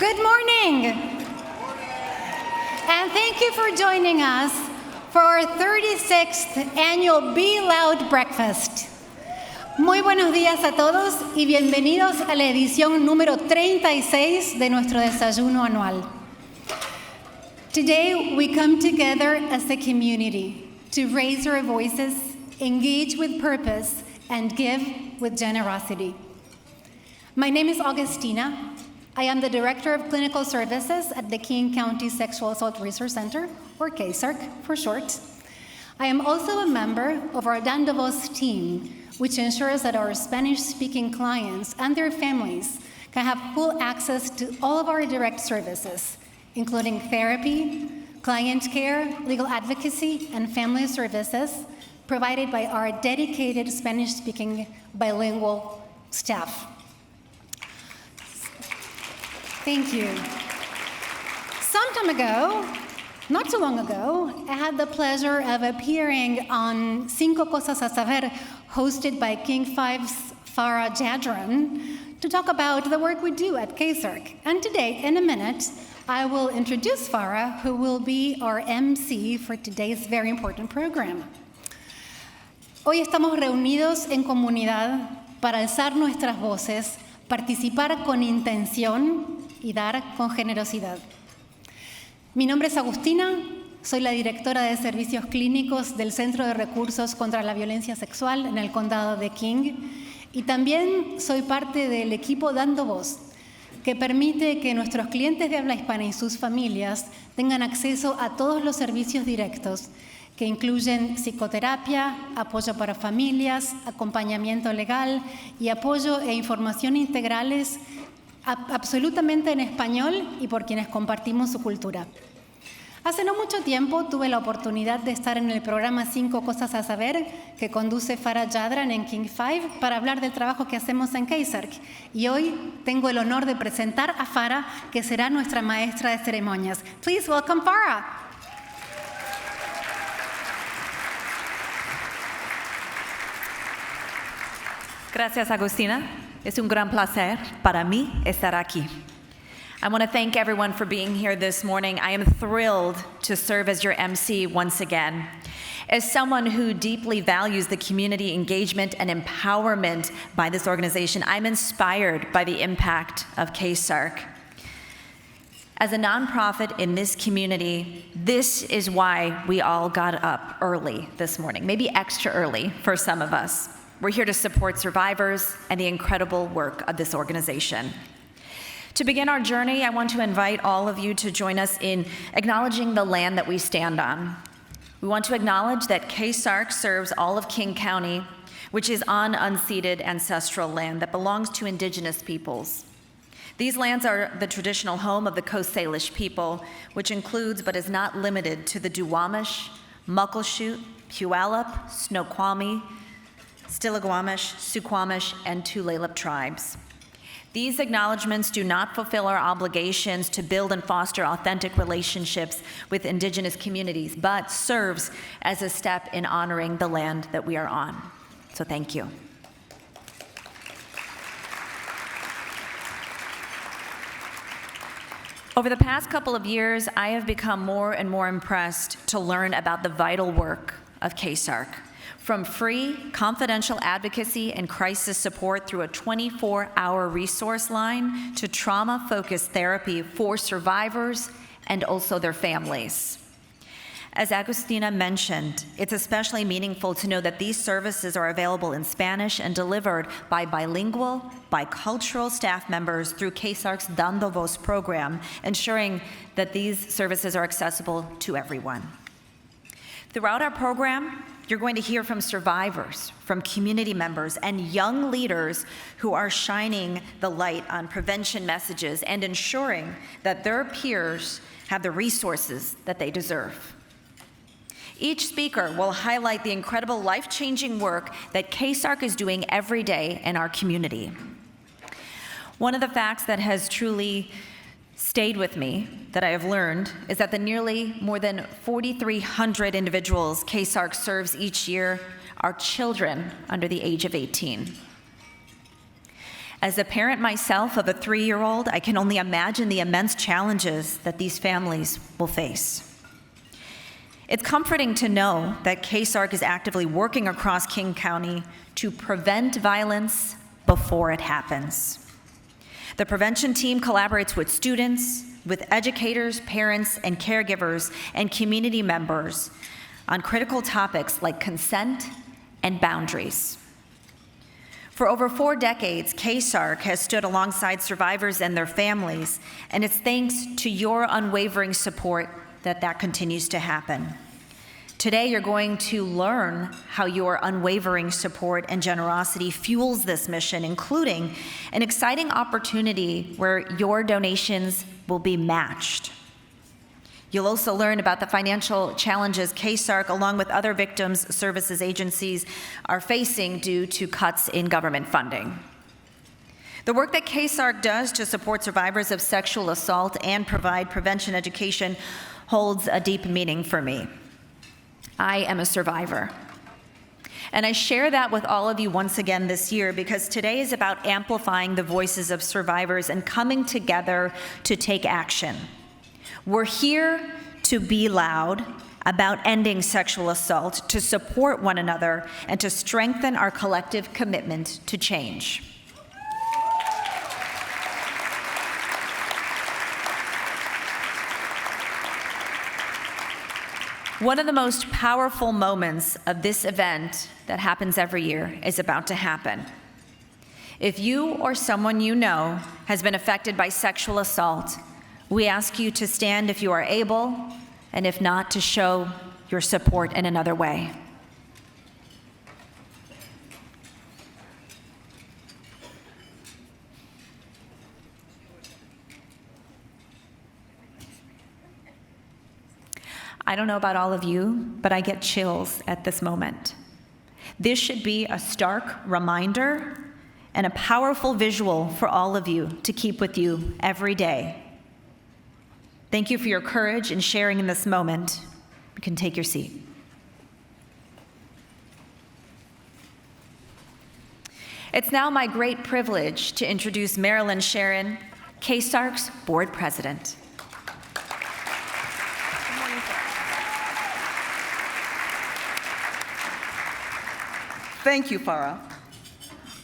Good morning. And thank you for joining us for our 36th annual Be Loud Breakfast. Muy buenos días a todos y bienvenidos a la edición número 36 de nuestro desayuno anual. Today we come together as a community to raise our voices, engage with purpose, and give with generosity. My name is Augustina. I am the Director of Clinical Services at the King County Sexual Assault Resource Center, or KCSARC for short. I am also a member of our Dan DeVos team, which ensures that our Spanish-speaking clients and their families can have full access to all of our direct services, including therapy, client care, legal advocacy, and family services provided by our dedicated Spanish-speaking bilingual staff. Thank you. Some time ago, not too long ago, I had the pleasure of appearing on Cinco Cosas a Saber, hosted by King 5's Farah Jadran, to talk about the work we do at KCSARC. And today, in a minute, I will introduce Farah, who will be our MC for today's very important program. Hoy estamos reunidos en comunidad para alzar nuestras voces, participar con intención y dar con generosidad. Mi nombre es Agustina, soy la directora de servicios clínicos del Centro de Recursos contra la Violencia Sexual en el Condado de King y también soy parte del equipo Dando Voz, que permite que nuestros clientes de habla hispana y sus familias tengan acceso a todos los servicios directos que incluyen psicoterapia, apoyo para familias, acompañamiento legal y apoyo e información integrales absolutamente en español y por quienes compartimos su cultura. Hace no mucho tiempo tuve la oportunidad de estar en el programa Cinco Cosas a Saber que conduce Farah Jadran en King 5 para hablar del trabajo que hacemos en KCSARC. Y hoy tengo el honor de presentar a Farah, que será nuestra maestra de ceremonias. Please welcome Farah. Gracias, Agustina. Es un gran placer para mí estar aquí. I want to thank everyone for being here this morning. I am thrilled to serve as your MC once again. As someone who deeply values the community engagement and empowerment by this organization, I'm inspired by the impact of KCSARC. As a nonprofit in this community, this is why we all got up early this morning, maybe extra early for some of us. We're here to support survivors and the incredible work of this organization. To begin our journey, I want to invite all of you to join us in acknowledging the land that we stand on. We want to acknowledge that KCSARC serves all of King County, which is on unceded ancestral land that belongs to indigenous peoples. These lands are the traditional home of the Coast Salish people, which includes but is not limited to the Duwamish, Muckleshoot, Puyallup, Snoqualmie, Stillaguamish, Suquamish, and Tulalip tribes. These acknowledgements do not fulfill our obligations to build and foster authentic relationships with indigenous communities, but serves as a step in honoring the land that we are on. So thank you. Over the past couple of years, I have become more and more impressed to learn about the vital work of KCSARC. From free, confidential advocacy and crisis support through a 24-hour resource line to trauma-focused therapy for survivors and also their families. As Agustina mentioned, it's especially meaningful to know that these services are available in Spanish and delivered by bilingual, bicultural staff members through KCSARC's Dando Voz program, ensuring that these services are accessible to everyone. Throughout our program, you're going to hear from survivors, from community members, and young leaders who are shining the light on prevention messages and ensuring that their peers have the resources that they deserve. Each speaker will highlight the incredible life-changing work that KCSARC is doing every day in our community. One of the facts that has truly stayed with me, that I have learned, is that the nearly more than 4,300 individuals KCSARC serves each year are children under the age of 18. As a parent myself of a 3-year-old, I can only imagine the immense challenges that these families will face. It's comforting to know that KCSARC is actively working across King County to prevent violence before it happens. The prevention team collaborates with students, with educators, parents, and caregivers, and community members on critical topics like consent and boundaries. For over 4 decades, KCSARC has stood alongside survivors and their families, and it's thanks to your unwavering support that continues to happen. Today, you're going to learn how your unwavering support and generosity fuels this mission, including an exciting opportunity where your donations will be matched. You'll also learn about the financial challenges KCSARC, along with other victims services agencies, are facing due to cuts in government funding. The work that KCSARC does to support survivors of sexual assault and provide prevention education holds a deep meaning for me. I am a survivor. And I share that with all of you once again this year because today is about amplifying the voices of survivors and coming together to take action. We're here to be loud about ending sexual assault, to support one another, and to strengthen our collective commitment to change. One of the most powerful moments of this event that happens every year is about to happen. If you or someone you know has been affected by sexual assault, we ask you to stand if you are able, and if not, to show your support in another way. I don't know about all of you, but I get chills at this moment. This should be a stark reminder and a powerful visual for all of you to keep with you every day. Thank you for your courage in sharing in this moment. You can take your seat. It's now my great privilege to introduce Marilyn Sharon, KCSARC's board president. Thank you, Farah.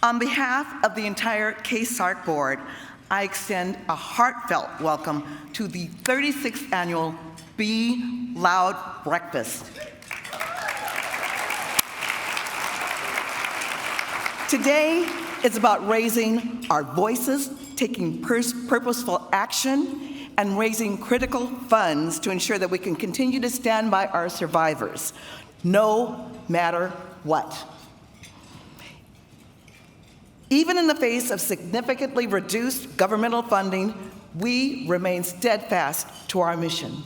On behalf of the entire KCSARC board, I extend a heartfelt welcome to the 36th annual Be Loud Breakfast. Today is about raising our voices, taking purposeful action, and raising critical funds to ensure that we can continue to stand by our survivors, no matter what. Even in the face of significantly reduced governmental funding, we remain steadfast to our mission.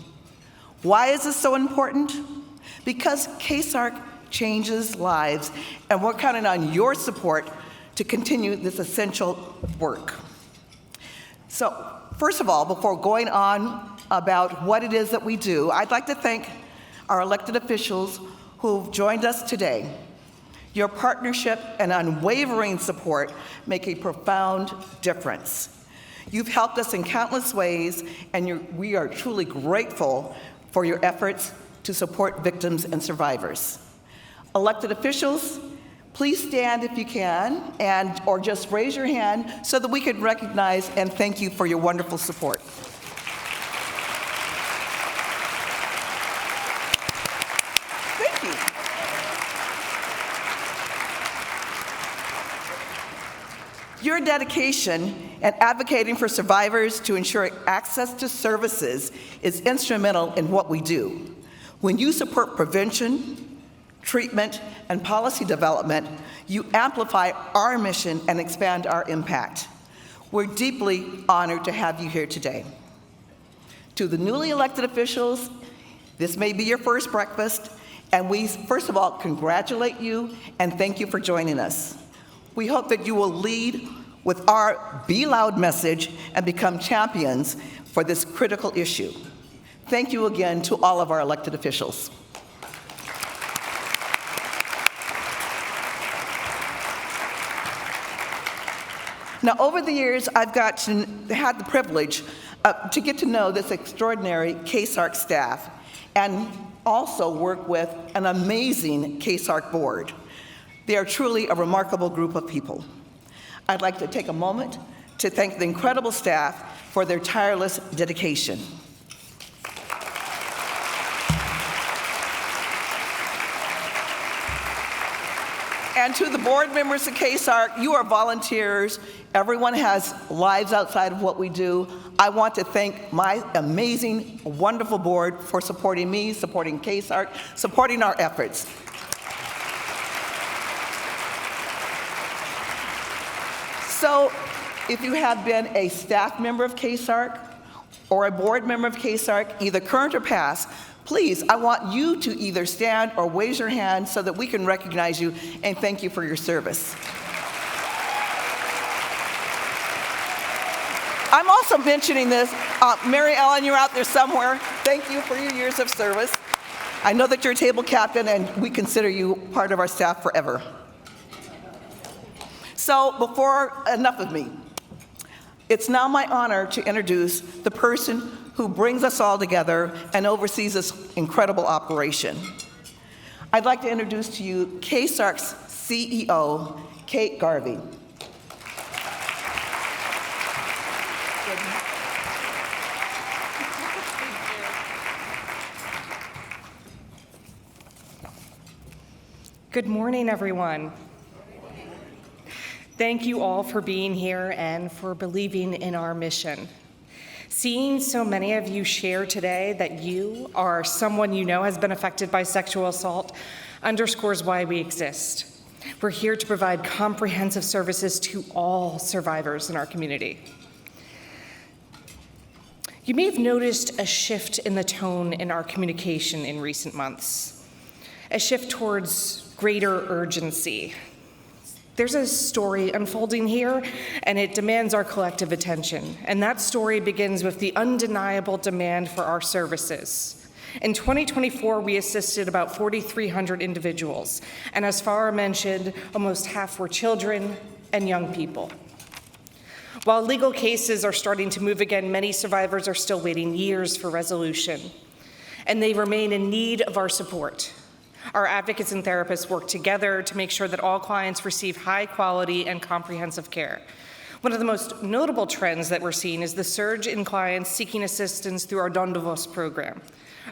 Why is this so important? Because KCSARC changes lives, and we're counting on your support to continue this essential work. So, first of all, before going on about what it is that we do, I'd like to thank our elected officials who've joined us today. Your partnership and unwavering support make a profound difference. You've helped us in countless ways, and we are truly grateful for your efforts to support victims and survivors. Elected officials, please stand if you can, or just raise your hand so that we can recognize and thank you for your wonderful support. Thank you. Your dedication and advocating for survivors to ensure access to services is instrumental in what we do. When you support prevention, treatment, and policy development, you amplify our mission and expand our impact. We're deeply honored to have you here today. To the newly elected officials, this may be your first breakfast, and we, first of all, congratulate you and thank you for joining us. We hope that you will lead with our Be Loud message and become champions for this critical issue. Thank you again to all of our elected officials. Now, over the years, I've had the privilege to get to know this extraordinary KCSARC staff and also work with an amazing KCSARC board. They are truly a remarkable group of people. I'd like to take a moment to thank the incredible staff for their tireless dedication. And to the board members of KCSARC, you are volunteers. Everyone has lives outside of what we do. I want to thank my amazing, wonderful board for supporting me, supporting KCSARC, supporting our efforts. So, if you have been a staff member of KCSARC or a board member of KCSARC, either current or past, please, I want you to either stand or raise your hand so that we can recognize you and thank you for your service. I'm also mentioning this. Mary Ellen, you're out there somewhere. Thank you for your years of service. I know that you're a table captain, and we consider you part of our staff forever. So, enough of me. It's now my honor to introduce the person who brings us all together and oversees this incredible operation. I'd like to introduce to you KCSARC's CEO, Kate Garvey. Good morning, everyone. Thank you all for being here and for believing in our mission. Seeing so many of you share today that you or someone you know has been affected by sexual assault underscores why we exist. We're here to provide comprehensive services to all survivors in our community. You may have noticed a shift in the tone in our communication in recent months, a shift towards greater urgency. There's a story unfolding here, and it demands our collective attention. And that story begins with the undeniable demand for our services. In 2024, we assisted about 4,300 individuals, and as Farah mentioned, almost half were children and young people. While legal cases are starting to move again, many survivors are still waiting years for resolution, and they remain in need of our support. Our advocates and therapists work together to make sure that all clients receive high quality and comprehensive care. One of the most notable trends that we're seeing is the surge in clients seeking assistance through our Don de Voz program,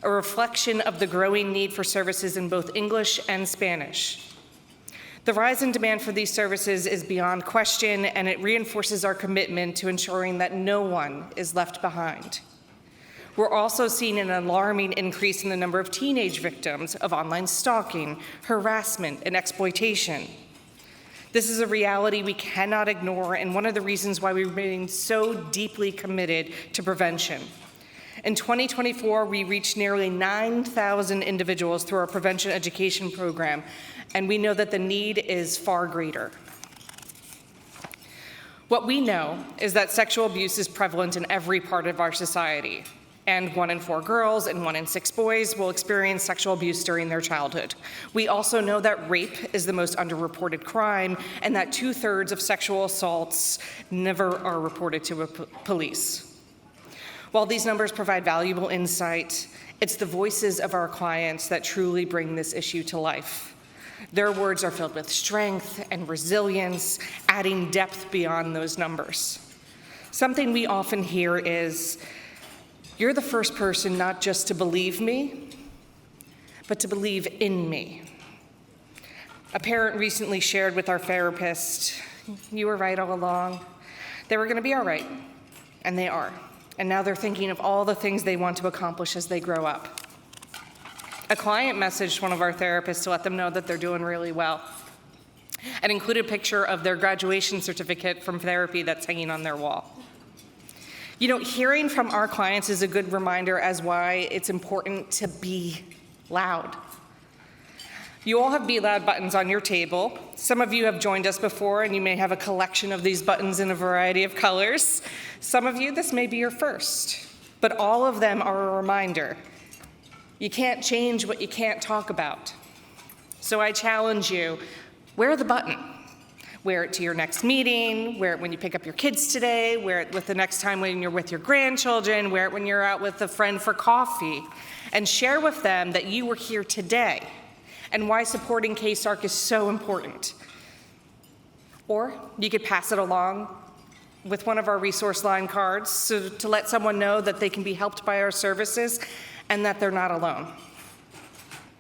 a reflection of the growing need for services in both English and Spanish. The rise in demand for these services is beyond question, and it reinforces our commitment to ensuring that no one is left behind. We're also seeing an alarming increase in the number of teenage victims of online stalking, harassment, and exploitation. This is a reality we cannot ignore, and one of the reasons why we remain so deeply committed to prevention. In 2024, we reached nearly 9,000 individuals through our prevention education program, and we know that the need is far greater. What we know is that sexual abuse is prevalent in every part of our society. And 1 in 4 girls and 1 in 6 boys will experience sexual abuse during their childhood. We also know that rape is the most underreported crime, and that 2/3 of sexual assaults never are reported to police. While these numbers provide valuable insight, it's the voices of our clients that truly bring this issue to life. Their words are filled with strength and resilience, adding depth beyond those numbers. Something we often hear is, "You're the first person not just to believe me, but to believe in me." A parent recently shared with our therapist, "You were right all along. They were going to be all right," and they are. And now they're thinking of all the things they want to accomplish as they grow up. A client messaged one of our therapists to let them know that they're doing really well, and included a picture of their graduation certificate from therapy that's hanging on their wall. You know, hearing from our clients is a good reminder as why it's important to be loud. You all have Be Loud buttons on your table. Some of you have joined us before, and you may have a collection of these buttons in a variety of colors. Some of you, this may be your first, but all of them are a reminder. You can't change what you can't talk about. So I challenge you, wear the button. Wear it to your next meeting, wear it when you pick up your kids today, wear it with the next time when you're with your grandchildren, wear it when you're out with a friend for coffee, and share with them that you were here today and why supporting KCSARC is so important. Or you could pass it along with one of our resource line cards so to let someone know that they can be helped by our services and that they're not alone.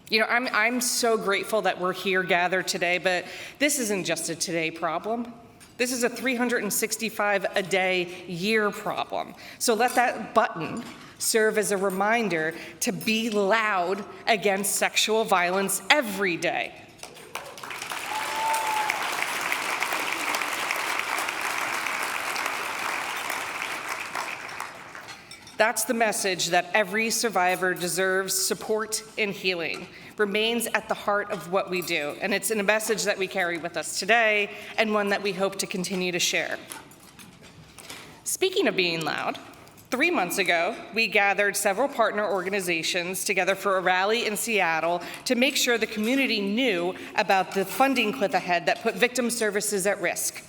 You know, I'm so grateful that we're here gathered today, but this isn't just a today problem. This is a 365-a-day year problem. So let that button serve as a reminder to be loud against sexual violence every day. That's the message that every survivor deserves. Support and healing remains at the heart of what we do, and it's a message that we carry with us today and one that we hope to continue to share. Speaking of being loud, 3 months ago, we gathered several partner organizations together for a rally in Seattle to make sure the community knew about the funding cliff ahead that put victim services at risk.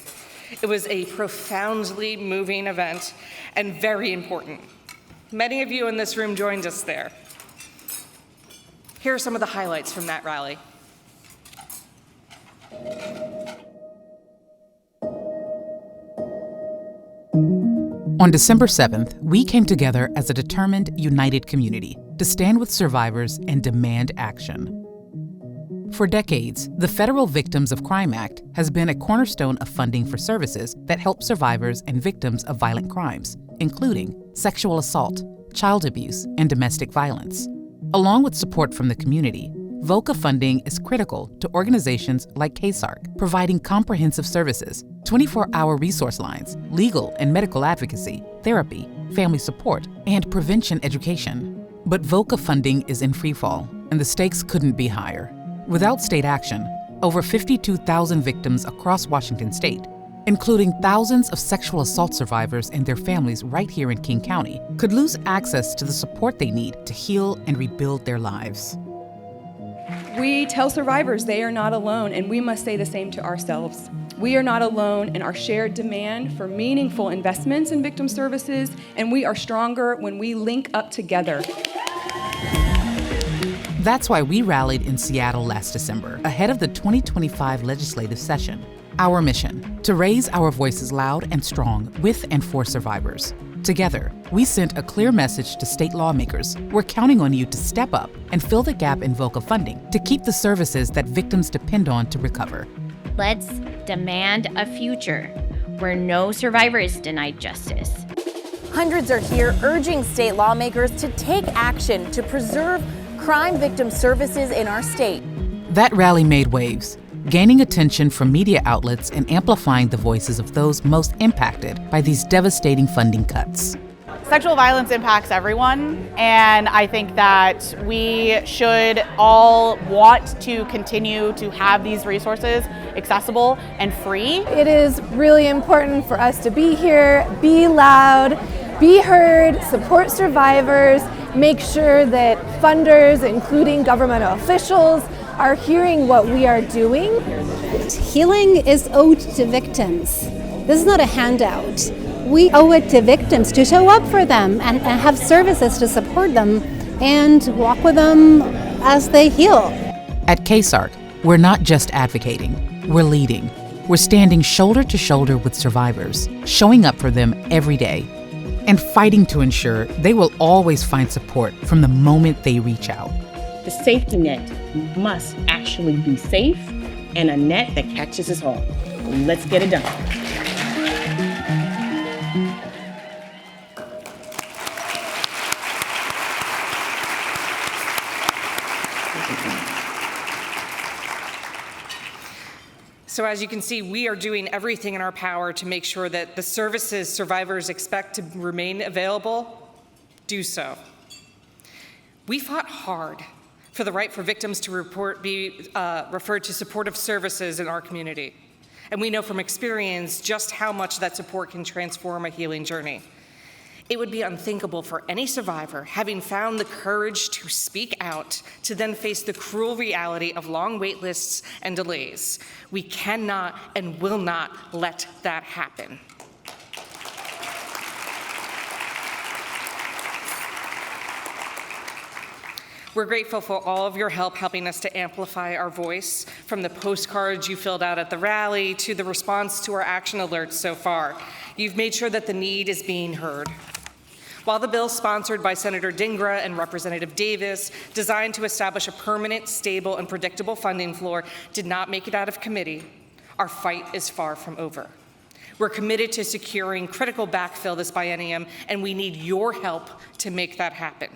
It was a profoundly moving event and very important. Many of you in this room joined us there. Here are some of the highlights from that rally. On December 7th, we came together as a determined, united community to stand with survivors and demand action. For decades, the Federal Victims of Crime Act has been a cornerstone of funding for services that help survivors and victims of violent crimes, including sexual assault, child abuse, and domestic violence. Along with support from the community, VOCA funding is critical to organizations like KCSARC, providing comprehensive services, 24-hour resource lines, legal and medical advocacy, therapy, family support, and prevention education. But VOCA funding is in freefall, and the stakes couldn't be higher. Without state action, over 52,000 victims across Washington state, including thousands of sexual assault survivors and their families right here in King County, could lose access to the support they need to heal and rebuild their lives. We tell survivors they are not alone, and we must say the same to ourselves. We are not alone in our shared demand for meaningful investments in victim services, and we are stronger when we link up together. That's why we rallied in Seattle last December, ahead of the 2025 legislative session. Our mission: to raise our voices loud and strong with and for survivors. Together, we sent a clear message to state lawmakers. We're counting on you to step up and fill the gap in VOCA funding to keep the services that victims depend on to recover. Let's demand a future where no survivor is denied justice. Hundreds are here urging state lawmakers to take action to preserve crime victim services in our state. That rally made waves, gaining attention from media outlets and amplifying the voices of those most impacted by these devastating funding cuts. Sexual violence impacts everyone, and I think that we should all want to continue to have these resources accessible and free. It is really important for us to be here, be loud, be heard, support survivors, make sure that funders, including governmental officials, are hearing what we are doing. Healing is owed to victims. This is not a handout. We owe it to victims to show up for them and have services to support them and walk with them as they heal. At KCSARC, we're not just advocating, we're leading. We're standing shoulder to shoulder with survivors, showing up for them every day, and fighting to ensure they will always find support from the moment they reach out. The safety net must actually be safe and a net that catches us all. Let's get it done. So as you can see, we are doing everything in our power to make sure that the services survivors expect to remain available do so. We fought hard for the right for victims to be referred to supportive services in our community. And we know from experience just how much that support can transform a healing journey. It would be unthinkable for any survivor, having found the courage to speak out, to then face the cruel reality of long wait lists and delays. We cannot and will not let that happen. We're grateful for all of your help helping us to amplify our voice, from the postcards you filled out at the rally to the response to our action alerts so far. You've made sure that the need is being heard. While the bill sponsored by Senator Dingra and Representative Davis, designed to establish a permanent, stable, and predictable funding floor, did not make it out of committee, our fight is far from over. We're committed to securing critical backfill this biennium, and we need your help to make that happen.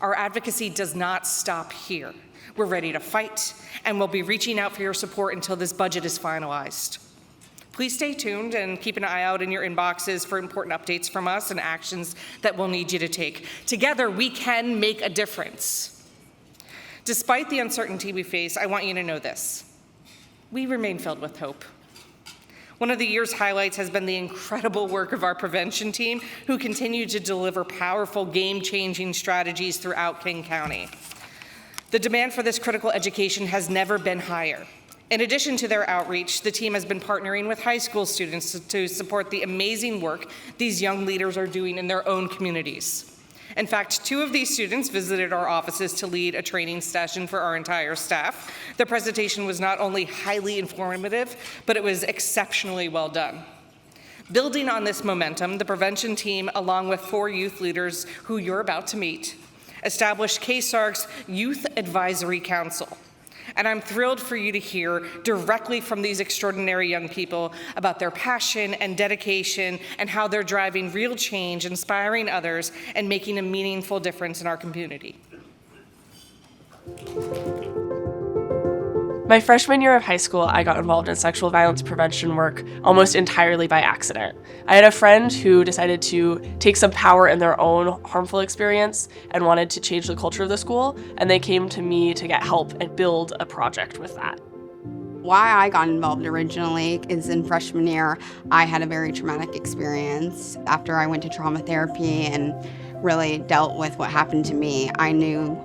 Our advocacy does not stop here. We're ready to fight, and we'll be reaching out for your support until this budget is finalized. Please stay tuned and keep an eye out in your inboxes for important updates from us and actions that we'll need you to take. Together, we can make a difference. Despite the uncertainty we face, I want you to know this: we remain filled with hope. One of the year's highlights has been the incredible work of our prevention team, who continue to deliver powerful, game-changing strategies throughout King County. The demand for this critical education has never been higher. In addition to their outreach, the team has been partnering with high school students to support the amazing work these young leaders are doing in their own communities. In fact, 2 of these students visited our offices to lead a training session for our entire staff. The presentation was not only highly informative, but it was exceptionally well done. Building on this momentum, the prevention team, along with 4 youth leaders who you're about to meet, established KCSARC's Youth Advisory Council. And I'm thrilled for you to hear directly from these extraordinary young people about their passion and dedication and how they're driving real change, inspiring others, and making a meaningful difference in our community. My freshman year of high school, I got involved in sexual violence prevention work almost entirely by accident. I had a friend who decided to take some power in their own harmful experience and wanted to change the culture of the school, and they came to me to get help and build a project with that. Why I got involved originally is in freshman year, I had a very traumatic experience. After I went to trauma therapy and really dealt with what happened to me, I knew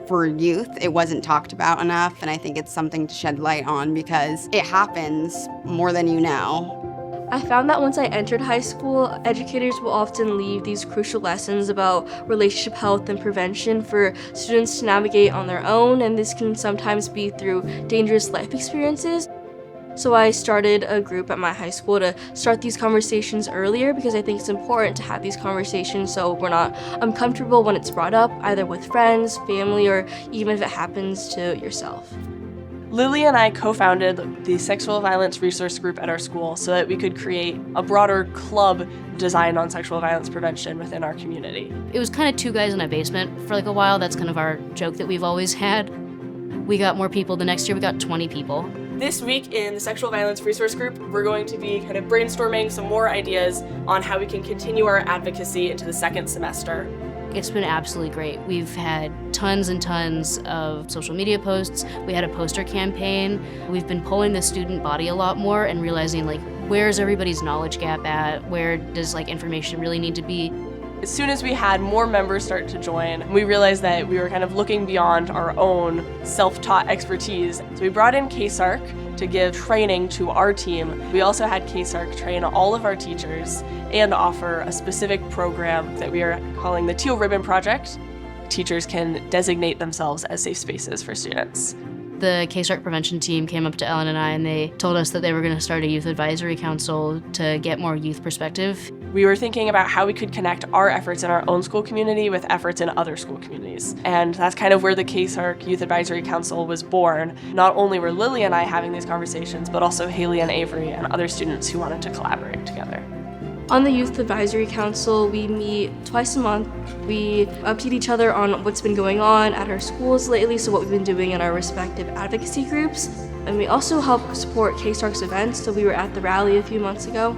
for youth, it wasn't talked about enough, and I think it's something to shed light on because it happens more than you know. I found that once I entered high school, educators will often leave these crucial lessons about relationship health and prevention for students to navigate on their own, and this can sometimes be through dangerous life experiences. So I started a group at my high school to start these conversations earlier because I think it's important to have these conversations so we're not uncomfortable when it's brought up, either with friends, family, or even if it happens to yourself. Lily and I co-founded the Sexual Violence Resource Group at our school so that we could create a broader club designed on sexual violence prevention within our community. It was kind of 2 guys in a basement for like a while. That's kind of our joke that we've always had. We got more people. The next year we got 20 people. This week in the Sexual Violence Resource Group, we're going to be kind of brainstorming some more ideas on how we can continue our advocacy into the 2nd semester. It's been absolutely great. We've had tons and tons of social media posts. We had a poster campaign. We've been polling the student body a lot more and realizing like where's everybody's knowledge gap at? Where does like information really need to be? As soon as we had more members start to join, we realized that we were kind of looking beyond our own self-taught expertise. So we brought in KCSARC to give training to our team. We also had KCSARC train all of our teachers and offer a specific program that we are calling the Teal Ribbon Project. Teachers can designate themselves as safe spaces for students. The KCSARC prevention team came up to Ellen and I and they told us that they were going to start a youth advisory council to get more youth perspective. We were thinking about how we could connect our efforts in our own school community with efforts in other school communities. And that's kind of where the KCSARC Youth Advisory Council was born. Not only were Lily and I having these conversations, but also Haley and Avery and other students who wanted to collaborate together. On the Youth Advisory Council, we meet twice a month. We update each other on what's been going on at our schools lately, so what we've been doing in our respective advocacy groups. And we also help support KCSARC's events, so we were at the rally a few months ago.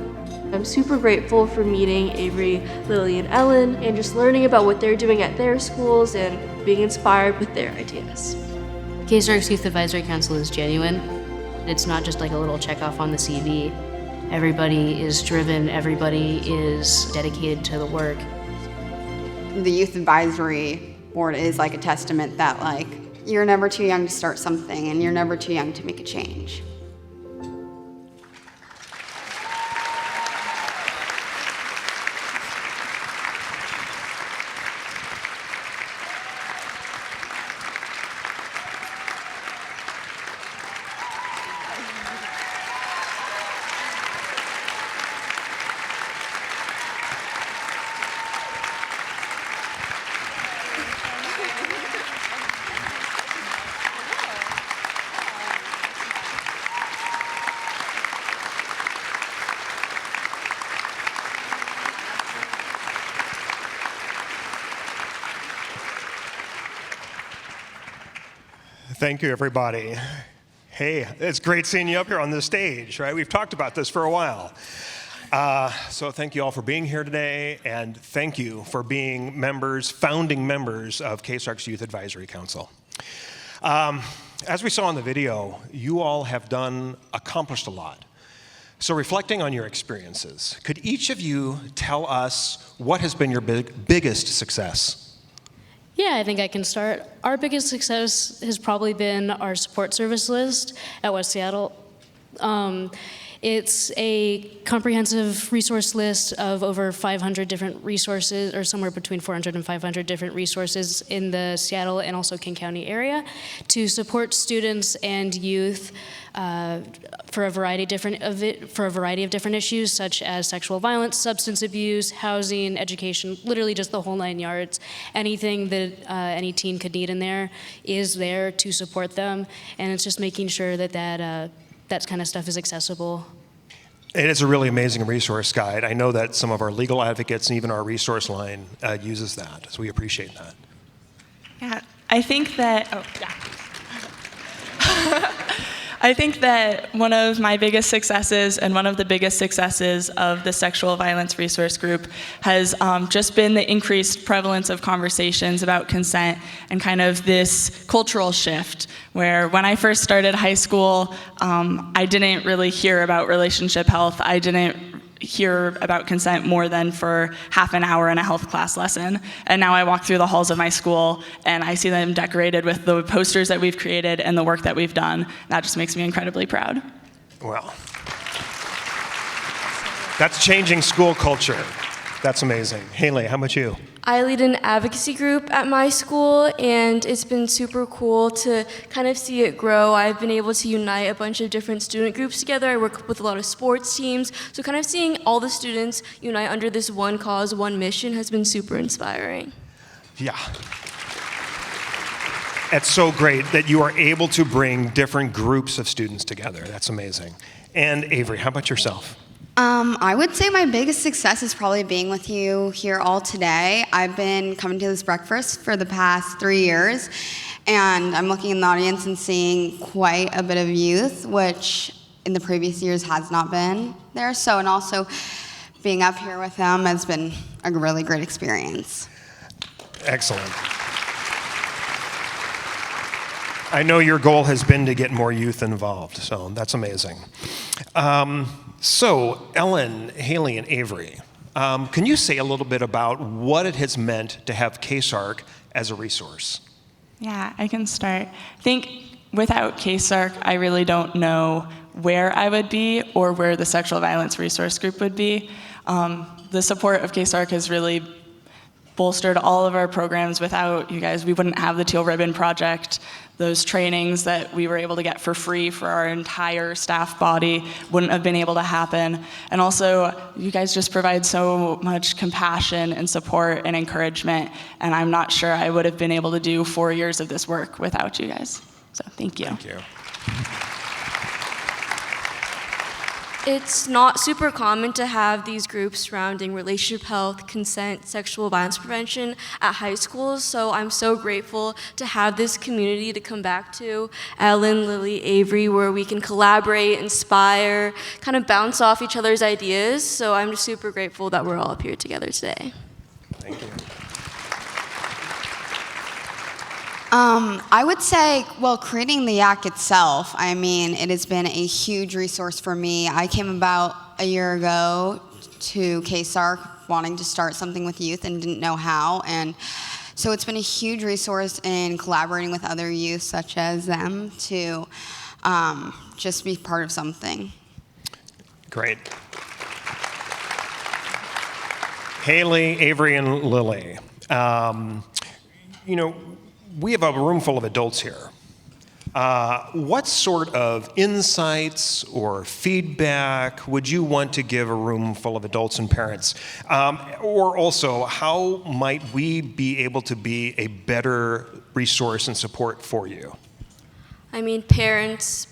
I'm super grateful for meeting Avery, Lily, and Ellen, and just learning about what they're doing at their schools and being inspired with their ideas. KCSARC's Youth Advisory Council is genuine. It's not just like a little check off on the CV. Everybody is driven, everybody is dedicated to the work, the Youth Advisory Board is like a testament that like you're never too young to start something and you're never too young to make a change. Thank you, everybody. Hey, it's great seeing you up here on the stage, right? We've talked about this for a while. So thank you all for being here today, and thank you for being founding members of KCSARC's Youth Advisory Council. As we saw in the video, you all have accomplished a lot. So reflecting on your experiences, could each of you tell us what has been your biggest success? Yeah, I think I can start. Our biggest success has probably been our support service list at West Seattle. It's a comprehensive resource list of over 500 different resources, or somewhere between 400 and 500 different resources in the Seattle and also King County area to support students and youth for a variety of different issues, such as sexual violence, substance abuse, housing, education, literally just the whole 9 yards. Anything that any teen could need in there is there to support them, and it's just making sure that that kind of stuff is accessible. It is a really amazing resource guide. I know that some of our legal advocates and even our resource line uses that, so we appreciate that. Yeah, I think that, I think that one of my biggest successes and one of the biggest successes of the Sexual Violence Resource Group has just been the increased prevalence of conversations about consent and kind of this cultural shift where when I first started high school, I didn't really hear about relationship health. I didn't hear about consent more than for half an hour in a health class lesson. And now I walk through the halls of my school and I see them decorated with the posters that we've created and the work that we've done. That just makes me incredibly proud. Well, that's changing school culture. That's amazing. Haley, how about you? I lead an advocacy group at my school, and it's been super cool to kind of see it grow. I've been able to unite a bunch of different student groups together. I work with a lot of sports teams, so kind of seeing all the students unite under this one cause, one mission has been super inspiring. Yeah. It's so great that you are able to bring different groups of students together. That's amazing. And Avery, how about yourself? I would say my biggest success is probably being with you here all today. I've been coming to this breakfast for the past 3 years, and I'm looking in the audience and seeing quite a bit of youth, which in the previous years has not been there. So, and also being up here with them has been a really great experience. Excellent. I know your goal has been to get more youth involved, so that's amazing. So, Ellen, Haley, and Avery, can you say a little bit about what it has meant to have KCSARC as a resource? Yeah, I can start. I think without KCSARC, I really don't know where I would be or where the Sexual Violence Resource Group would be. The support of KCSARC has really bolstered all of our programs. Without you guys, we wouldn't have the Teal Ribbon Project. Those trainings that we were able to get for free for our entire staff body wouldn't have been able to happen. And also, you guys just provide so much compassion and support and encouragement, and I'm not sure I would have been able to do 4 years of this work without you guys. So thank you. Thank you. It's not super common to have these groups surrounding relationship health, consent, sexual violence prevention at high schools, so I'm so grateful to have this community to come back to, Ellen, Lily, Avery, where we can collaborate, inspire, kind of bounce off each other's ideas, so I'm just super grateful that we're all up here together today. Thank you. I would say, well, creating the YAC itself, I mean, it has been a huge resource for me. I came about a year ago to KCSARC wanting to start something with youth and didn't know how. And so it's been a huge resource in collaborating with other youth such as them to just be part of something. Great. Haley, Avery, and Lily, we have a room full of adults here. What sort of insights or feedback would you want to give a room full of adults and parents? Or also, how might we be able to be a better resource and support for you? I mean, parents,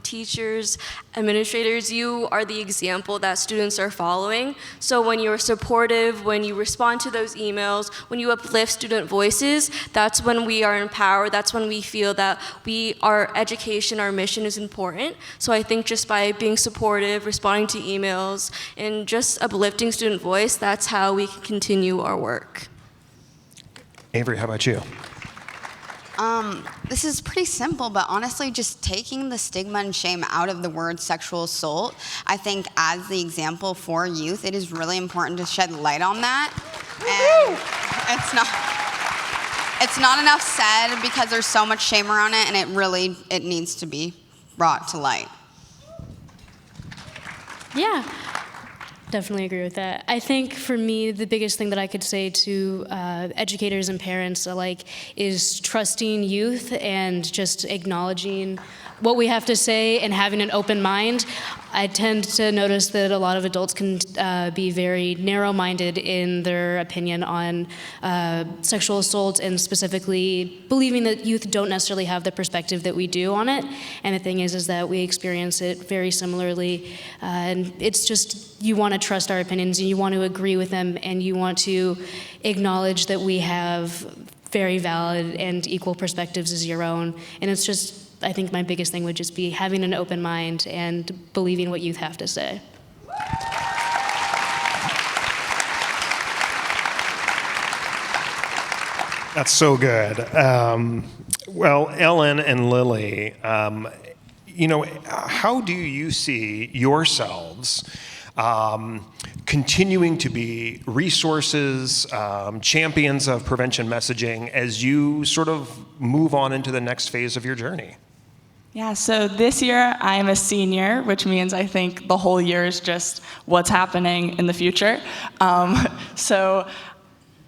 teachers, administrators, you are the example that students are following. So when you're supportive, when you respond to those emails, when you uplift student voices, that's when we are empowered. That's when we feel that our education, our mission is important. So I think just by being supportive, responding to emails, and just uplifting student voice, that's how we can continue our work. Avery, how about you? This is pretty simple, but honestly, just taking the stigma and shame out of the word sexual assault, I think as the example for youth, it is really important to shed light on that. And it's not enough said because there's so much shame around it, and it needs to be brought to light. Yeah. Definitely agree with that. I think for me, the biggest thing that I could say to educators and parents alike is trusting youth and just acknowledging what we have to say and having an open mind. I tend to notice that a lot of adults can be very narrow-minded in their opinion on sexual assault, and specifically believing that youth don't necessarily have the perspective that we do on it. And the thing is that we experience it very similarly. And it's just, you want to trust our opinions, and you want to agree with them, and you want to acknowledge that we have very valid and equal perspectives as your own. And it's just, I think my biggest thing would just be having an open mind and believing what youth have to say. That's so good. Well, Ellen and Lily, how do you see yourselves continuing to be resources, champions of prevention messaging as you sort of move on into the next phase of your journey? Yeah, so this year I'm a senior, which means I think the whole year is just what's happening in the future. So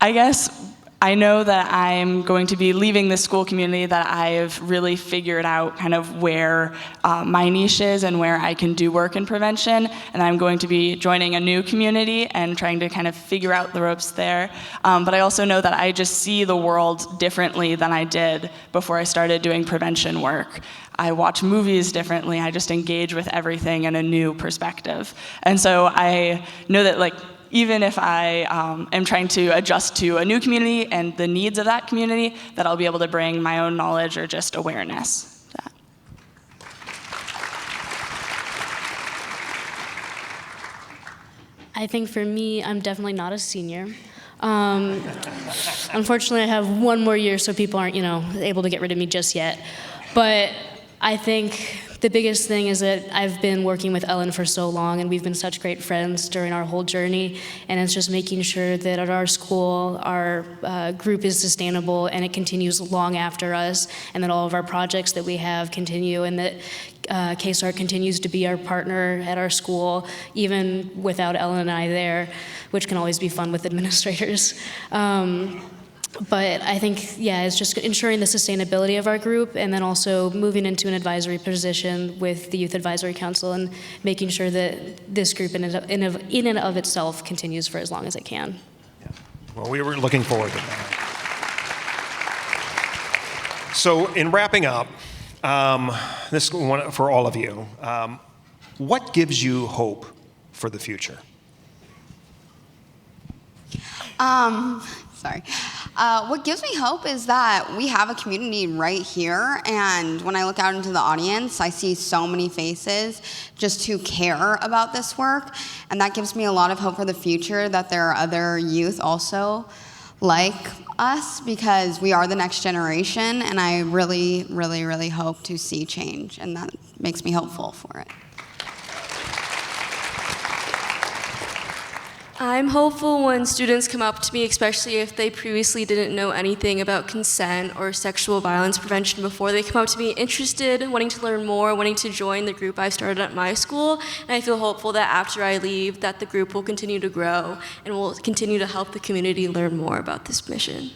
I guess I know that I'm going to be leaving the school community that I've really figured out kind of where my niche is and where I can do work in prevention, and I'm going to be joining a new community and trying to kind of figure out the ropes there. But I also know that I just see the world differently than I did before I started doing prevention work. I watch movies differently. I just engage with everything in a new perspective. And so I know that even if I am trying to adjust to a new community and the needs of that community, that I'll be able to bring my own knowledge or just awareness to that. I think for me, I'm definitely not a senior. Unfortunately, I have one more year, so people aren't, able to get rid of me just yet. But I think the biggest thing is that I've been working with Ellen for so long, and we've been such great friends during our whole journey, and it's just making sure that at our school, our group is sustainable and it continues long after us, and that all of our projects that we have continue, and that KCSARC continues to be our partner at our school, even without Ellen and I there, which can always be fun with administrators. But I think, it's just ensuring the sustainability of our group, and then also moving into an advisory position with the Youth Advisory Council and making sure that this group in and of itself continues for as long as it can. Yeah. Well, we were looking forward to that. So in wrapping up, this one for all of you, what gives you hope for the future? What gives me hope is that we have a community right here, and when I look out into the audience, I see so many faces just who care about this work, and that gives me a lot of hope for the future, that there are other youth also like us, because we are the next generation, and I really, really, really hope to see change, and that makes me hopeful for it. I'm hopeful when students come up to me, especially if they previously didn't know anything about consent or sexual violence prevention before. They come up to me interested, wanting to learn more, wanting to join the group I've started at my school. And I feel hopeful that after I leave, that the group will continue to grow and will continue to help the community learn more about this mission.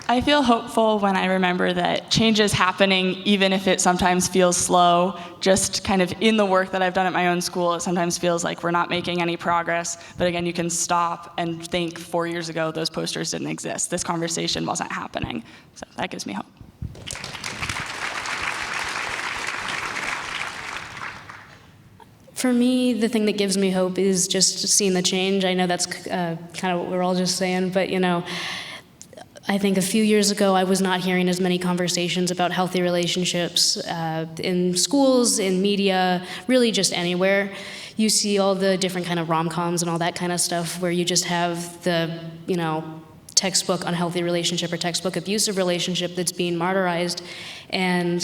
I feel hopeful when I remember that change is happening, even if it sometimes feels slow. Just kind of in the work that I've done at my own school, it sometimes feels like we're not making any progress. But again, you can stop and think 4 years ago, those posters didn't exist. This conversation wasn't happening. So that gives me hope. For me, the thing that gives me hope is just seeing the change. I know that's kind of what we're all just saying, but I think a few years ago, I was not hearing as many conversations about healthy relationships in schools, in media, really just anywhere. You see all the different kind of rom-coms and all that kind of stuff where you just have the, textbook unhealthy relationship or textbook abusive relationship that's being martyrized. And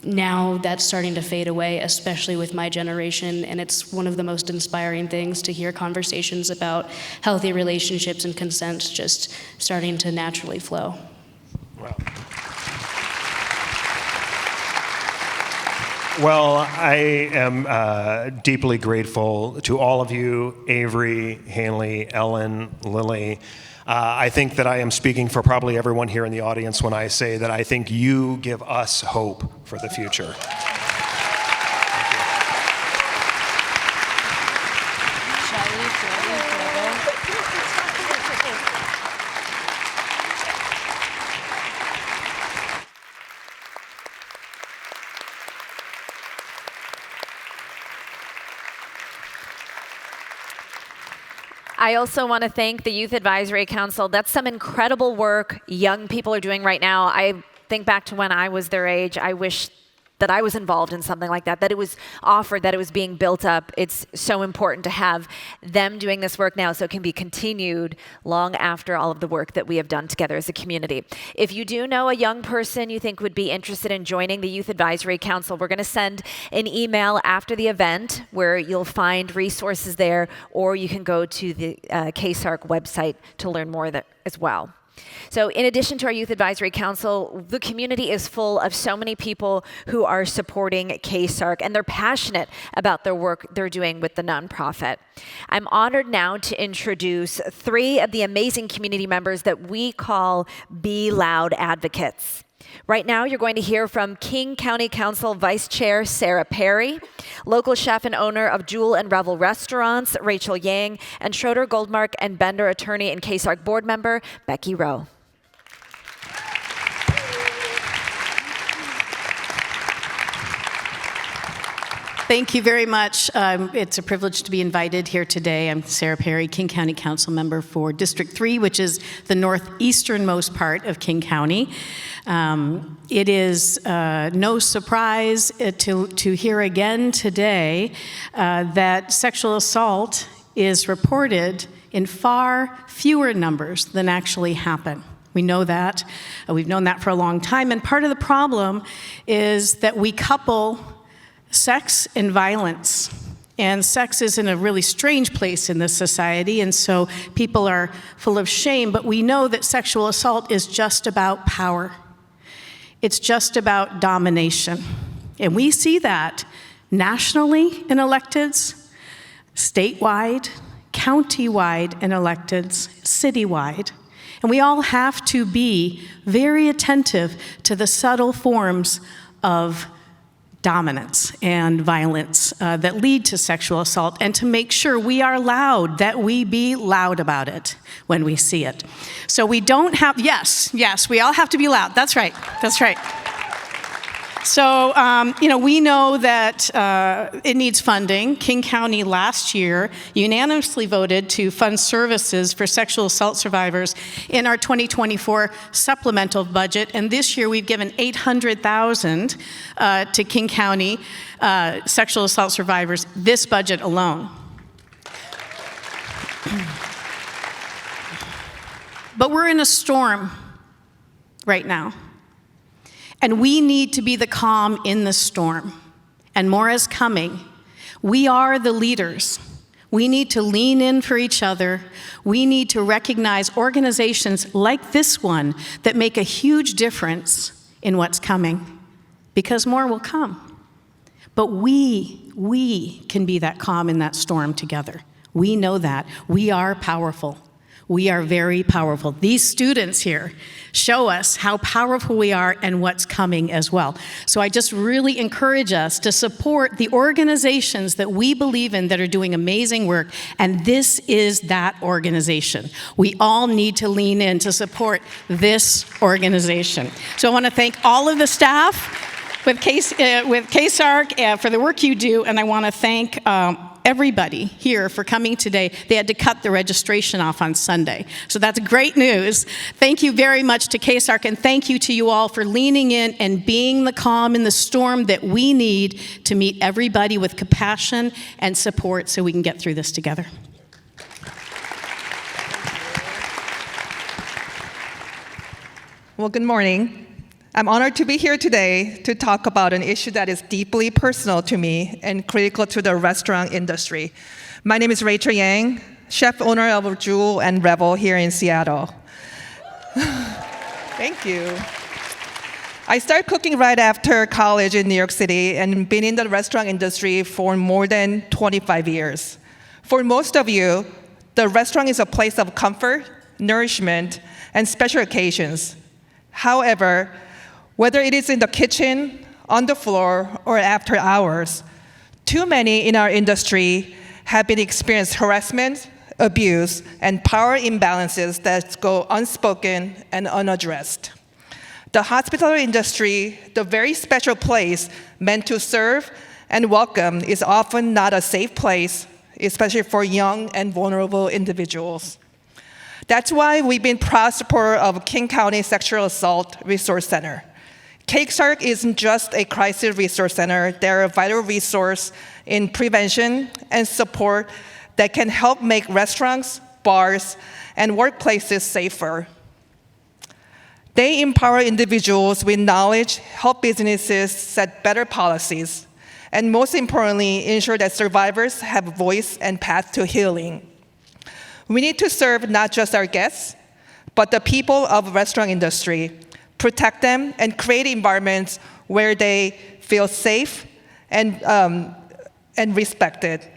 now that's starting to fade away, especially with my generation, and it's one of the most inspiring things to hear conversations about healthy relationships and consent just starting to naturally flow. Wow. Well, I am deeply grateful to all of you, Avery, Hanley, Ellen, Lily. I think that I am speaking for probably everyone here in the audience when I say that I think you give us hope for the future. I also want to thank the Youth Advisory Council. That's some incredible work young people are doing right now. I think back to when I was their age. I wish that I was involved in something like that it was offered, that it was being built up. It's so important to have them doing this work now so it can be continued long after all of the work that we have done together as a community. If you do know a young person you think would be interested in joining the Youth Advisory Council, we're going to send an email after the event where you'll find resources there, or you can go to the KCSARC website to learn more as well. So in addition to our Youth Advisory Council, the community is full of so many people who are supporting KCSARC, and they're passionate about their work they're doing with the nonprofit. I'm honored now to introduce 3 of the amazing community members that we call Be Loud Advocates. Right now, you're going to hear from King County Council Vice Chair Sarah Perry, local chef and owner of Jewel and Revel Restaurants, Rachel Yang, and Schroeder, Goldmark, and Bender attorney and KCSARC board member, Becky Rowe. Thank you very much. It's a privilege to be invited here today. I'm Sarah Perry, King County Council member for District 3, which is the northeasternmost part of King County. It is no surprise to hear again today that sexual assault is reported in far fewer numbers than actually happen. We know that. We've known that for a long time. And part of the problem is that we couple sex and violence. And sex is in a really strange place in this society, and so people are full of shame, but we know that sexual assault is just about power. It's just about domination. And we see that nationally in electeds, statewide, countywide in electeds, citywide. And we all have to be very attentive to the subtle forms of dominance and violence that lead to sexual assault, and to make sure we are loud, that we be loud about it when we see it. So we don't have, yes, we all have to be loud. That's right. So, we know that it needs funding. King County last year unanimously voted to fund services for sexual assault survivors in our 2024 supplemental budget. And this year we've given $800,000 to King County sexual assault survivors, this budget alone. But we're in a storm right now. And we need to be the calm in the storm. And more is coming. We are the leaders. We need to lean in for each other. We need to recognize organizations like this one that make a huge difference in what's coming, because more will come. But we can be that calm in that storm together. We know that. We are powerful. We are very powerful. These students here show us how powerful we are and what's coming as well. So I just really encourage us to support the organizations that we believe in that are doing amazing work, and this is that organization. We all need to lean in to support this organization. So I want to thank all of the staff with KCSARC for the work you do, and I want to thank everybody here for coming today. They had to cut the registration off on Sunday. So that's great news. Thank you very much to KCSARC, and thank you to you all for leaning in and being the calm in the storm that we need to meet everybody with compassion and support so we can get through this together. Well, good morning. I'm honored to be here today to talk about an issue that is deeply personal to me and critical to the restaurant industry. My name is Rachel Yang, chef owner of Jewel and Revel here in Seattle. Thank you. I started cooking right after college in New York City and been in the restaurant industry for more than 25 years. For most of you, the restaurant is a place of comfort, nourishment, and special occasions. However, whether it is in the kitchen, on the floor, or after hours, too many in our industry have been experienced harassment, abuse, and power imbalances that go unspoken and unaddressed. The hospitality industry, the very special place meant to serve and welcome, is often not a safe place, especially for young and vulnerable individuals. That's why we've been proud supporters of King County Sexual Assault Resource Center. KCSARC isn't just a crisis resource center. They're a vital resource in prevention and support that can help make restaurants, bars, and workplaces safer. They empower individuals with knowledge, help businesses set better policies, and most importantly, ensure that survivors have a voice and path to healing. We need to serve not just our guests, but the people of the restaurant industry, protect them, and create environments where they feel safe and respected.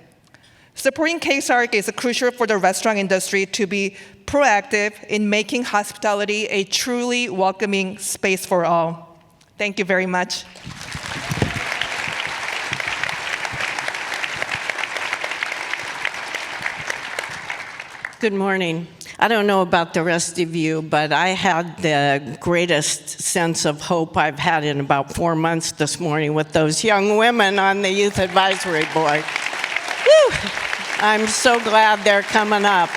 Supporting KCSARC is crucial for the restaurant industry to be proactive in making hospitality a truly welcoming space for all. Thank you very much. Good morning. I don't know about the rest of you, but I had the greatest sense of hope I've had in about 4 months this morning with those young women on the Youth Advisory Board. Whew. I'm so glad they're coming up.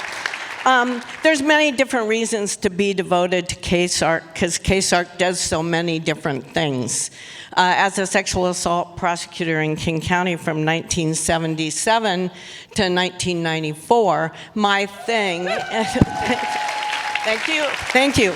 There's many different reasons to be devoted to KCSARC, because KCSARC does so many different things. As a sexual assault prosecutor in King County from 1977 to 1994, my thing, thank you.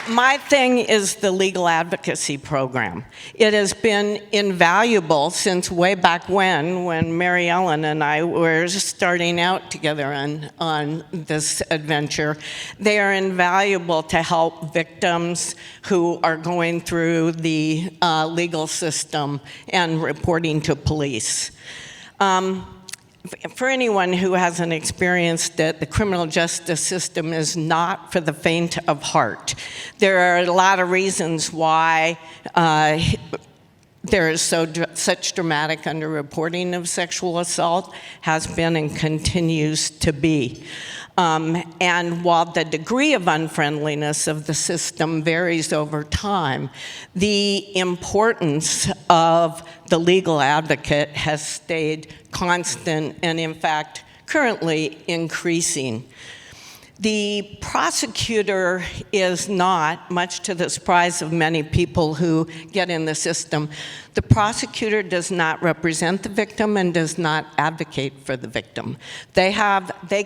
My thing is the legal advocacy program. It has been invaluable since way back when Mary Ellen and I were starting out together on this adventure. They are invaluable to help victims who are going through the legal system and reporting to police. For anyone who hasn't experienced it, the criminal justice system is not for the faint of heart. There are a lot of reasons why there is such dramatic underreporting of sexual assault, has been and continues to be. And while the degree of unfriendliness of the system varies over time, the importance of the legal advocate has stayed constant and, in fact, currently increasing. The prosecutor is not, much to the surprise of many people who get in the system, the prosecutor does not represent the victim and does not advocate for the victim. They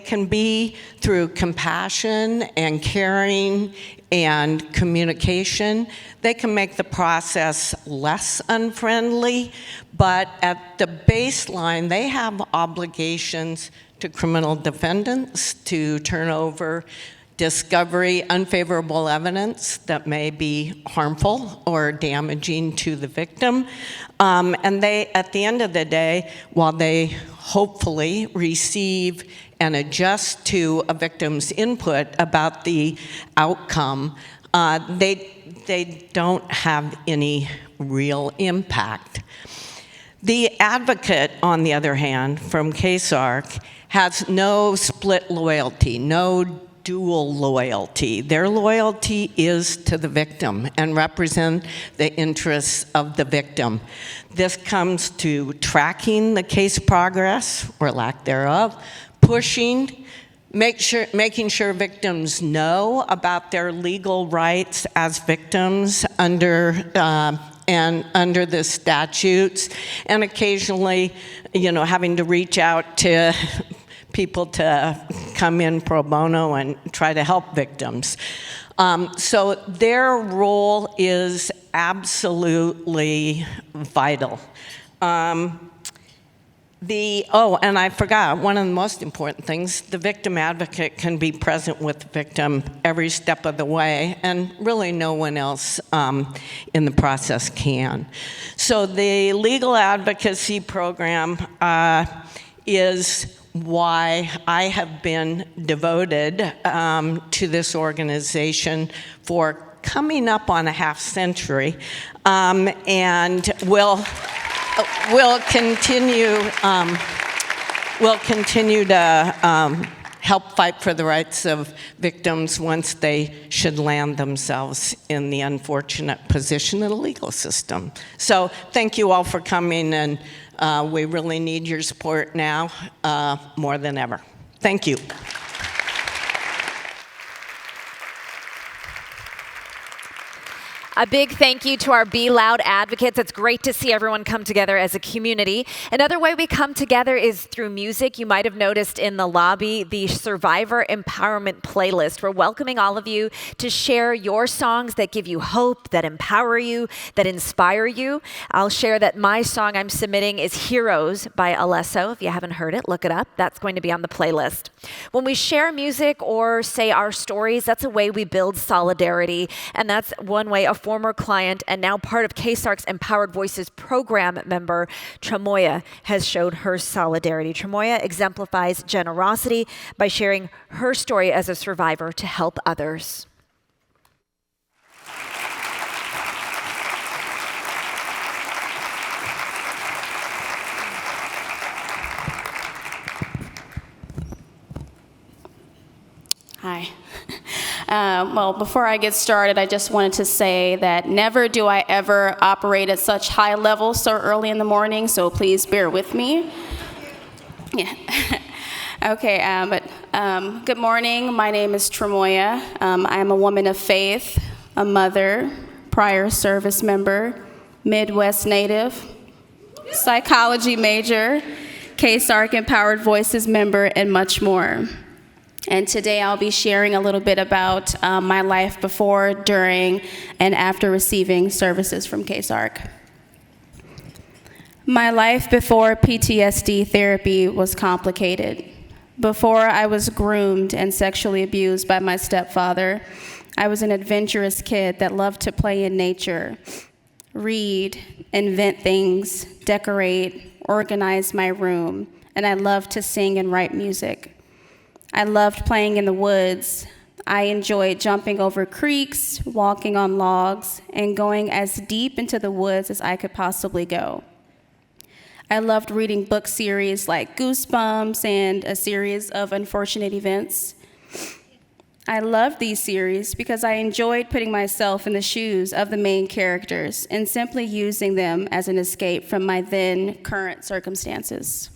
can be, through compassion and caring and communication, they can make the process less unfriendly, but at the baseline, they have obligations to criminal defendants to turn over discovery, unfavorable evidence that may be harmful or damaging to the victim. And they, at the end of the day, while they hopefully receive and adjust to a victim's input about the outcome, they don't have any real impact. The advocate, on the other hand, from KCSARC, has no split loyalty, no dual loyalty. Their loyalty is to the victim and represent the interests of the victim. This comes to tracking the case progress, or lack thereof, pushing, making sure victims know about their legal rights as victims under the statutes, and occasionally, having to reach out to people to come in pro bono and try to help victims. So their role is absolutely vital. And I forgot, one of the most important things, the victim advocate can be present with the victim every step of the way, and really no one else in the process can. So the legal advocacy program is why I have been devoted to this organization for coming up on a half century, and will continue to help fight for the rights of victims once they should land themselves in the unfortunate position of the legal system. So thank you all for coming, and we really need your support now more than ever. Thank you. A big thank you to our Be Loud advocates. It's great to see everyone come together as a community. Another way we come together is through music. You might have noticed in the lobby the Survivor Empowerment playlist. We're welcoming all of you to share your songs that give you hope, that empower you, that inspire you. I'll share that my song I'm submitting is Heroes by Alesso. If you haven't heard it, look it up. That's going to be on the playlist. When we share music or say our stories, that's a way we build solidarity, and that's one way a former client and now part of KCSARC's Empowered Voices program member, Tramoya, has showed her solidarity. Tramoya exemplifies generosity by sharing her story as a survivor to help others. Hi. Well, before I get started, I just wanted to say that never do I ever operate at such high levels so early in the morning, so please bear with me. Yeah. Okay, good morning. My name is Tramoya. I'm a woman of faith, a mother, prior service member, Midwest native, psychology major, KCSARC Empowered Voices member, and much more. And today I'll be sharing a little bit about my life before, during, and after receiving services from KCSARC. My life before PTSD therapy was complicated. Before I was groomed and sexually abused by my stepfather, I was an adventurous kid that loved to play in nature, read, invent things, decorate, organize my room, and I loved to sing and write music. I loved playing in the woods. I enjoyed jumping over creeks, walking on logs, and going as deep into the woods as I could possibly go. I loved reading book series like Goosebumps and a series of Unfortunate Events. I loved these series because I enjoyed putting myself in the shoes of the main characters and simply using them as an escape from my then current circumstances.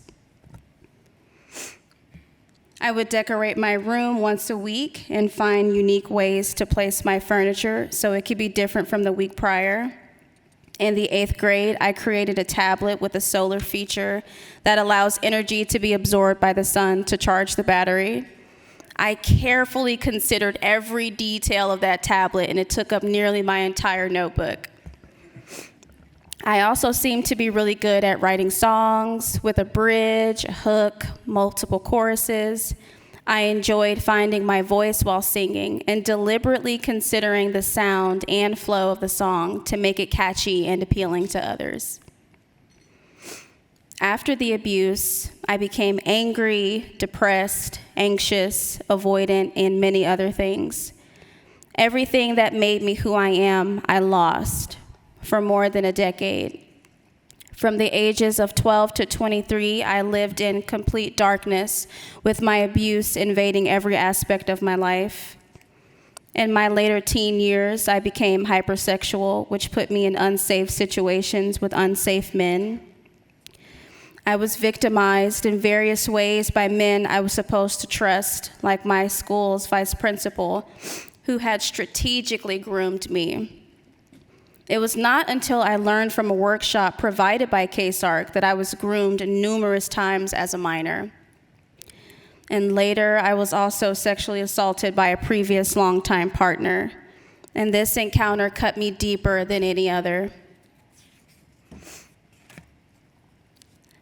I would decorate my room once a week and find unique ways to place my furniture so it could be different from the week prior. In the 8th grade, I created a tablet with a solar feature that allows energy to be absorbed by the sun to charge the battery. I carefully considered every detail of that tablet, and it took up nearly my entire notebook. I also seemed to be really good at writing songs with a bridge, a hook, multiple choruses. I enjoyed finding my voice while singing and deliberately considering the sound and flow of the song to make it catchy and appealing to others. After the abuse, I became angry, depressed, anxious, avoidant, and many other things. Everything that made me who I am, I lost for more than a decade. From the ages of 12 to 23, I lived in complete darkness with my abuse invading every aspect of my life. In my later teen years, I became hypersexual, which put me in unsafe situations with unsafe men. I was victimized in various ways by men I was supposed to trust, like my school's vice principal, who had strategically groomed me. It was not until I learned from a workshop provided by KCSARC that I was groomed numerous times as a minor. And later, I was also sexually assaulted by a previous longtime partner. And this encounter cut me deeper than any other.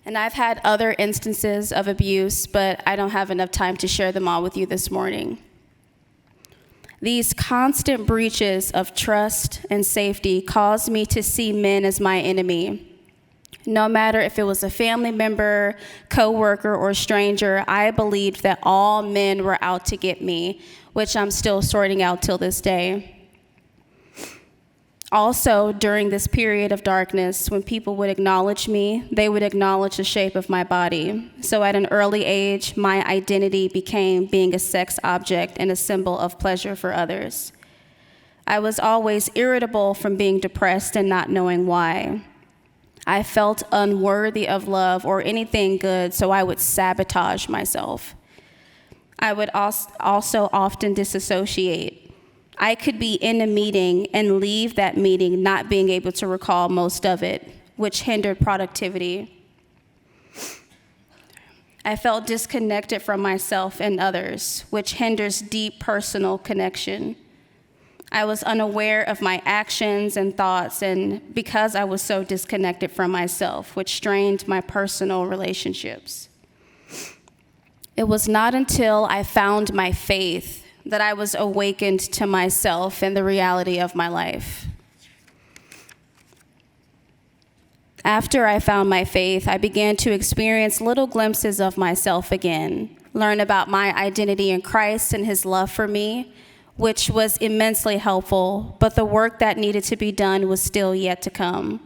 And I've had instances instances of abuse, but I don't have enough time to share them all with you this morning. These constant breaches of trust and safety caused me to see men as my enemy. No matter if it was a family member, coworker, or stranger, I believed that all men were out to get me, which I'm still sorting out till this day. Also, during this period of darkness, when people would acknowledge me, they would acknowledge the shape of my body. So at an early age, my identity became being a sex object and a symbol of pleasure for others. I was always irritable from being depressed and not knowing why. I felt unworthy of love or anything good, so I would sabotage myself. I would also often disassociate. I could be in a meeting and leave that meeting not being able to recall most of it, which hindered productivity. I felt disconnected from myself and others, which hinders deep personal connection. I was unaware of my actions and thoughts, and because I was so disconnected from myself, which strained my personal relationships. It was not until I found my faith that I was awakened to myself and the reality of my life. After I found my faith, I began to experience little glimpses of myself again, learn about my identity in Christ and his love for me, which was immensely helpful, but the work that needed to be done was still yet to come.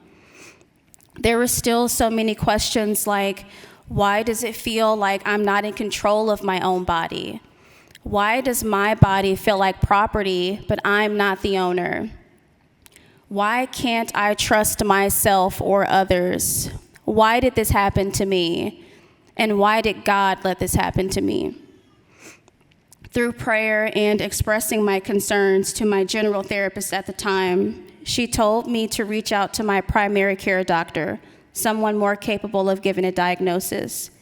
There were still so many questions like, why does it feel like I'm not in control of my own body? Why does my body feel like property, but I'm not the owner? Why can't I trust myself or others? Why did this happen to me? And why did God let this happen to me? Through prayer and expressing my concerns to my general therapist at the time, she told me to reach out to my primary care doctor, someone more capable of giving a diagnosis.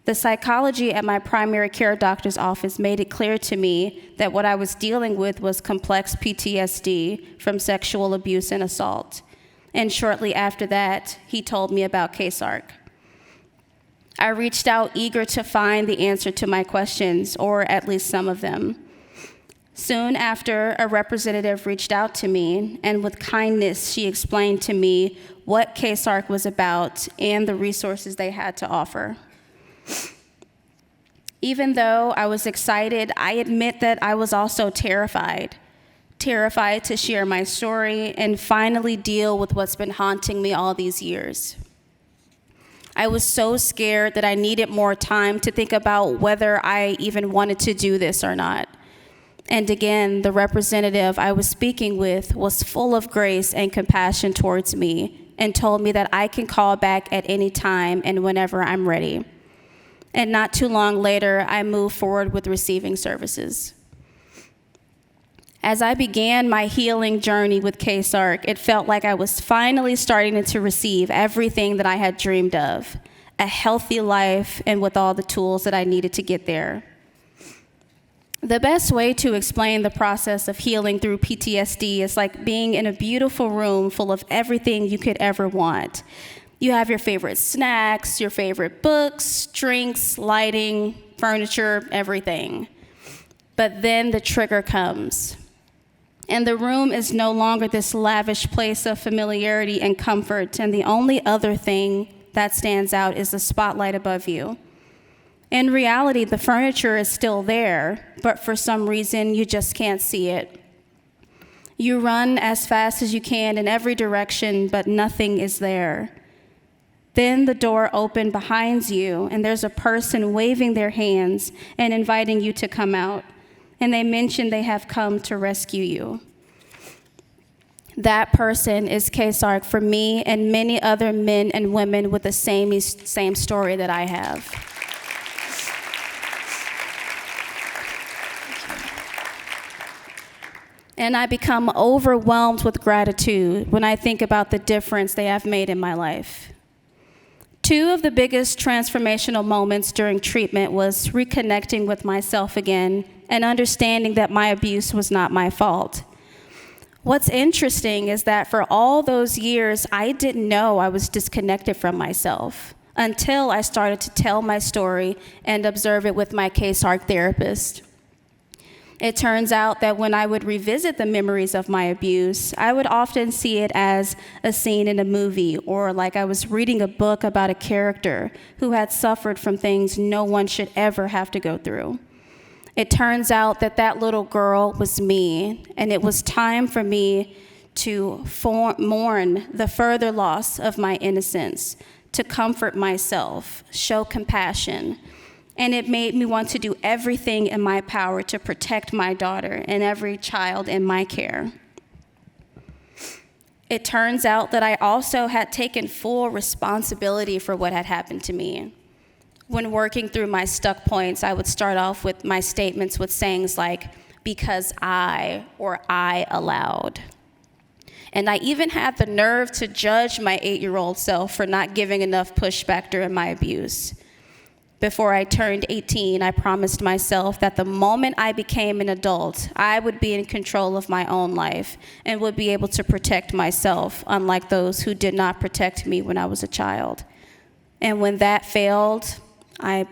The psychology at my primary care doctor's office made it clear to me that what I was dealing with was complex PTSD from sexual abuse and assault. And shortly after that, he told me about KCSARC. I reached out eager to find the answer to my questions, or at least some of them. Soon after, a representative reached out to me, and with kindness, she explained to me what KCSARC was about and the resources they had to offer. Even though I was excited, I admit that I was also terrified to share my story and finally deal with what's been haunting me all these years. I was so scared that I needed more time to think about whether I even wanted to do this or not. And again, the representative I was speaking with was full of grace and compassion towards me and told me that I can call back at any time and whenever I'm ready. And not too long later, I moved forward with receiving services. As I began my healing journey with KCSARC, it felt like I was finally starting to receive everything that I had dreamed of, a healthy life and with all the tools that I needed to get there. The best way to explain the process of healing through PTSD is like being in a beautiful room full of everything you could ever want. You have your favorite snacks, your favorite books, drinks, lighting, furniture, everything. But then the trigger comes. And the room is no longer this lavish place of familiarity and comfort, and the only other thing that stands out is the spotlight above you. In reality, the furniture is still there, but for some reason, you just can't see it. You run as fast as you can in every direction, but nothing is there. Then the door opened behind you, and there's a person waving their hands and inviting you to come out. And they mention they have come to rescue you. That person is KCSARC for me and many other men and women with the same story that I have. And I become overwhelmed with gratitude when I think about the difference they have made in my life. Two of the biggest transformational moments during treatment was reconnecting with myself again and understanding that my abuse was not my fault. What's interesting is that for all those years, I didn't know I was disconnected from myself until I started to tell my story and observe it with my KCSARC therapist. It turns out that when I would revisit the memories of my abuse, I would often see it as a scene in a movie or like I was reading a book about a character who had suffered from things no one should ever have to go through. It turns out that that little girl was me, and it was time for me to mourn the further loss of my innocence, to comfort myself, show compassion. And it made me want to do everything in my power to protect my daughter and every child in my care. It turns out that I also had taken full responsibility for what had happened to me. When working through my stuck points, I would start off with my statements with sayings like, because I, or I allowed. And I even had the nerve to judge my 8-year-old self for not giving enough pushback during my abuse. Before I turned 18, I promised myself that the moment I became an adult, I would be in control of my own life and would be able to protect myself, unlike those who did not protect me when I was a child. And when that failed, I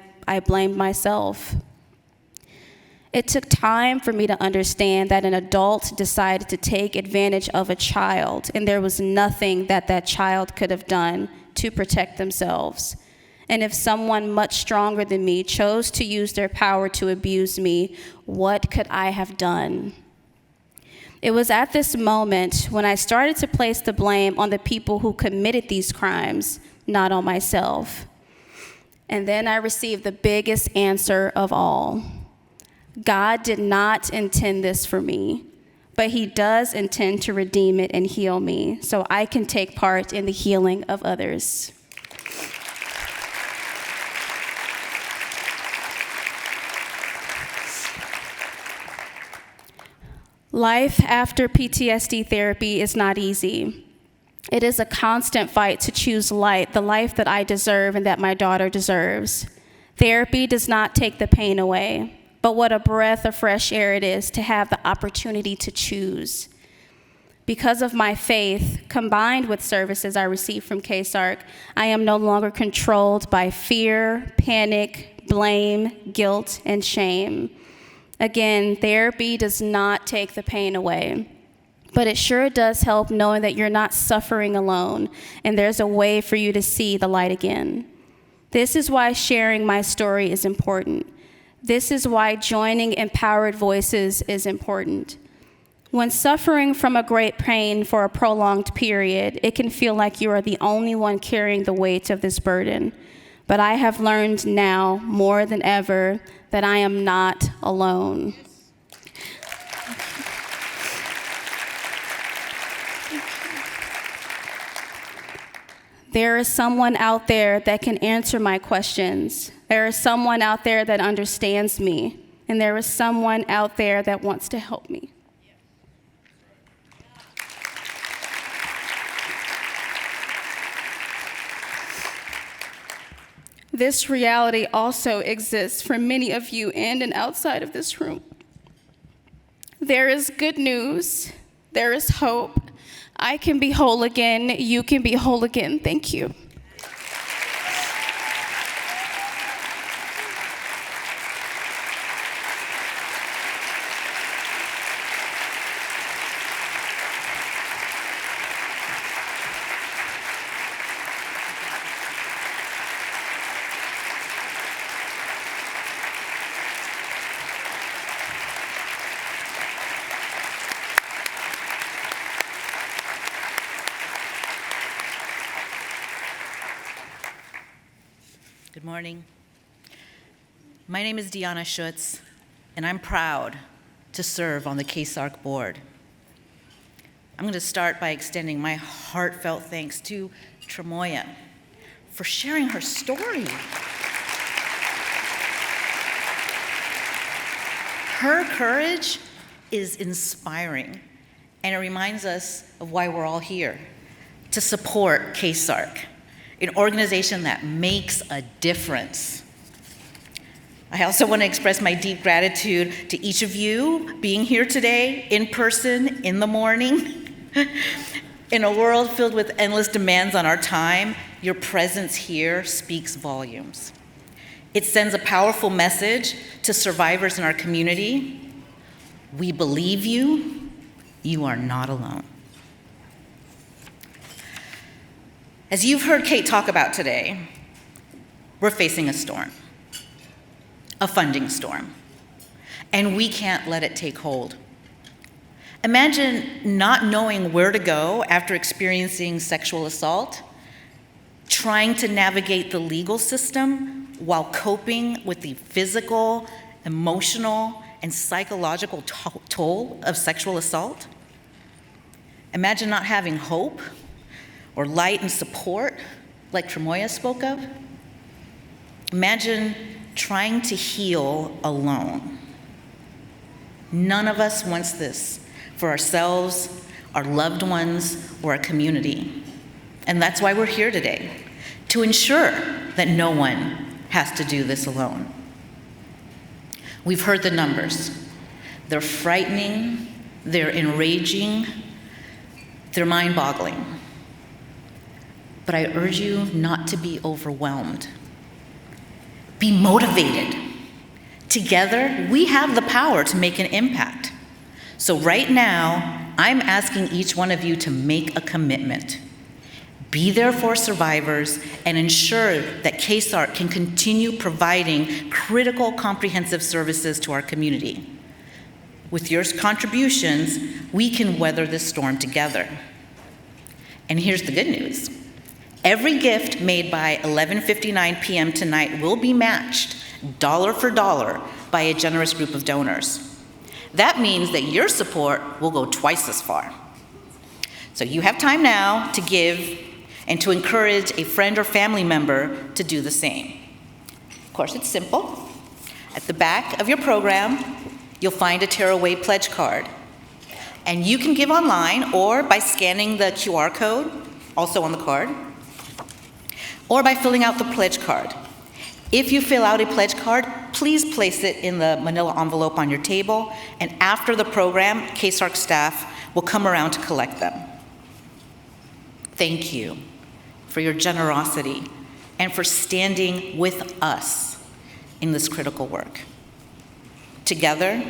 blamed myself. It took time for me to understand that an adult decided to take advantage of a child, and there was nothing that that child could have done to protect themselves. And if someone much stronger than me chose to use their power to abuse me, what could I have done? It was at this moment when I started to place the blame on the people who committed these crimes, not on myself. And then I received the biggest answer of all. God did not intend this for me, but he does intend to redeem it and heal me so I can take part in the healing of others. Life after PTSD therapy is not easy. It is a constant fight to choose the life that I deserve and that my daughter deserves. Therapy does not take the pain away, but what a breath of fresh air it is to have the opportunity to choose. Because of my faith, combined with services I receive from KCSARC, I am no longer controlled by fear, panic, blame, guilt, and shame. Again, therapy does not take the pain away, but it sure does help knowing that you're not suffering alone and there's a way for you to see the light again. This is why sharing my story is important. This is why joining empowered voices is important. When suffering from a great pain for a prolonged period, it can feel like you are the only one carrying the weight of this burden. But I have learned now, more than ever, that I am not alone. There is someone out there that can answer my questions. There is someone out there that understands me. And there is someone out there that wants to help me. This reality also exists for many of you in and outside of this room. There is good news. There is hope. I can be whole again. You can be whole again. Thank you. Good morning. My name is Deanna Schutz, and I'm proud to serve on the KCSARC board. I'm going to start by extending my heartfelt thanks to Tremoya for sharing her story. Her courage is inspiring, and it reminds us of why we're all here, to support KCSARC, an organization that makes a difference. I also want to express my deep gratitude to each of you being here today, in person, in the morning. In a world filled with endless demands on our time, your presence here speaks volumes. It sends a powerful message to survivors in our community. We believe you. You are not alone. As you've heard Kate talk about today, we're facing a storm, a funding storm, and we can't let it take hold. Imagine not knowing where to go after experiencing sexual assault, trying to navigate the legal system while coping with the physical, emotional, and psychological toll of sexual assault. Imagine not having hope or light and support like Tremoya spoke of. Imagine trying to heal alone. None of us wants this for ourselves, our loved ones, or our community. And that's why we're here today, to ensure that no one has to do this alone. We've heard the numbers. They're frightening, they're enraging, they're mind-boggling. But I urge you not to be overwhelmed. Be motivated. Together, we have the power to make an impact. So right now, I'm asking each one of you to make a commitment. Be there for survivors and ensure that KCSARC can continue providing critical comprehensive services to our community. With your contributions, we can weather this storm together. And here's the good news. Every gift made by 11:59 p.m. tonight will be matched dollar for dollar by a generous group of donors. That means that your support will go twice as far. So you have time now to give and to encourage a friend or family member to do the same. Of course, it's simple. At the back of your program, you'll find a Tearaway pledge card. And you can give online or by scanning the QR code, also on the card, or by filling out the pledge card. If you fill out a pledge card, please place it in the manila envelope on your table, and after the program, KCSARC staff will come around to collect them. Thank you for your generosity and for standing with us in this critical work. Together,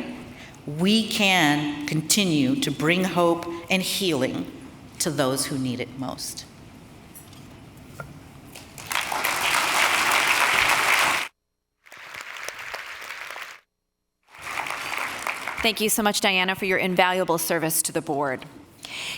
we can continue to bring hope and healing to those who need it most. Thank you so much, Diana, for your invaluable service to the board.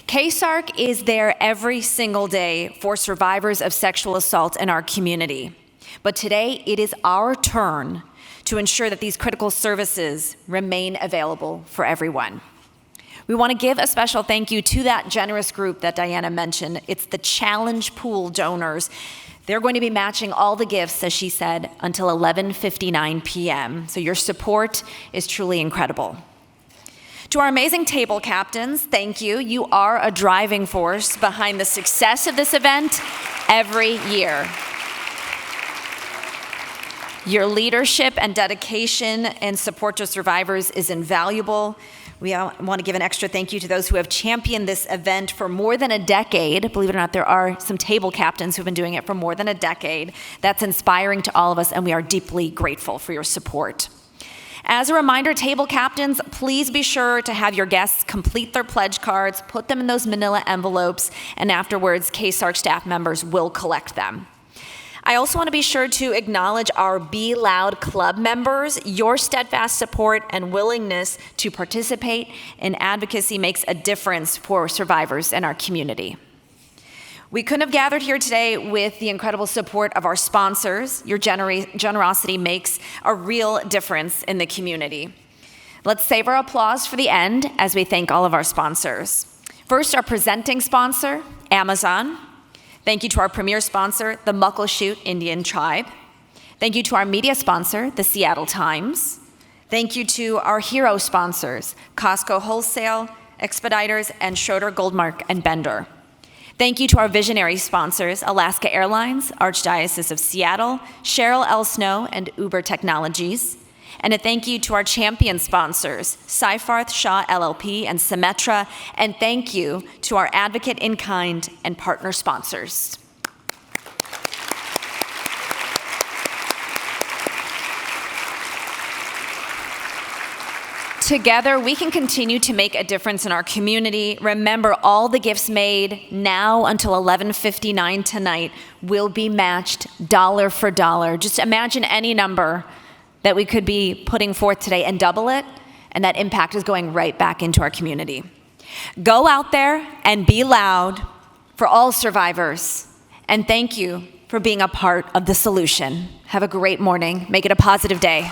KCSARC is there every single day for survivors of sexual assault in our community. But today, it is our turn to ensure that these critical services remain available for everyone. We want to give a special thank you to that generous group that Diana mentioned. It's the Challenge Pool donors. They're going to be matching all the gifts, as she said, until 11:59 p.m. So your support is truly incredible. To our amazing table captains, thank you. You are a driving force behind the success of this event every year. Your leadership and dedication and support to survivors is invaluable. We want to give an extra thank you to those who have championed this event for more than a decade. Believe it or not, there are some table captains who've been doing it for more than a decade. That's inspiring to all of us, and we are deeply grateful for your support. As a reminder, table captains, please be sure to have your guests complete their pledge cards, put them in those manila envelopes, and afterwards, KCSARC staff members will collect them. I also want to be sure to acknowledge our Be Loud Club members. Your steadfast support and willingness to participate in advocacy makes a difference for survivors in our community. We couldn't have gathered here today with the incredible support of our sponsors. Your generosity makes a real difference in the community. Let's save our applause for the end as we thank all of our sponsors. First, our presenting sponsor, Amazon. Thank you to our premier sponsor, the Muckleshoot Indian Tribe. Thank you to our media sponsor, the Seattle Times. Thank you to our hero sponsors, Costco Wholesale, Expeditors, and Schroeder, Goldmark, and Bender. Thank you to our visionary sponsors, Alaska Airlines, Archdiocese of Seattle, Cheryl L. Snow, and Uber Technologies. And a thank you to our champion sponsors, Seyfarth Shaw LLP and Symetra. And thank you to our advocate in kind and partner sponsors. Together, we can continue to make a difference in our community. Remember, all the gifts made now until 11:59 tonight will be matched dollar for dollar. Just imagine any number that we could be putting forth today and double it, and that impact is going right back into our community. Go out there and be loud for all survivors, and thank you for being a part of the solution. Have a great morning. Make it a positive day.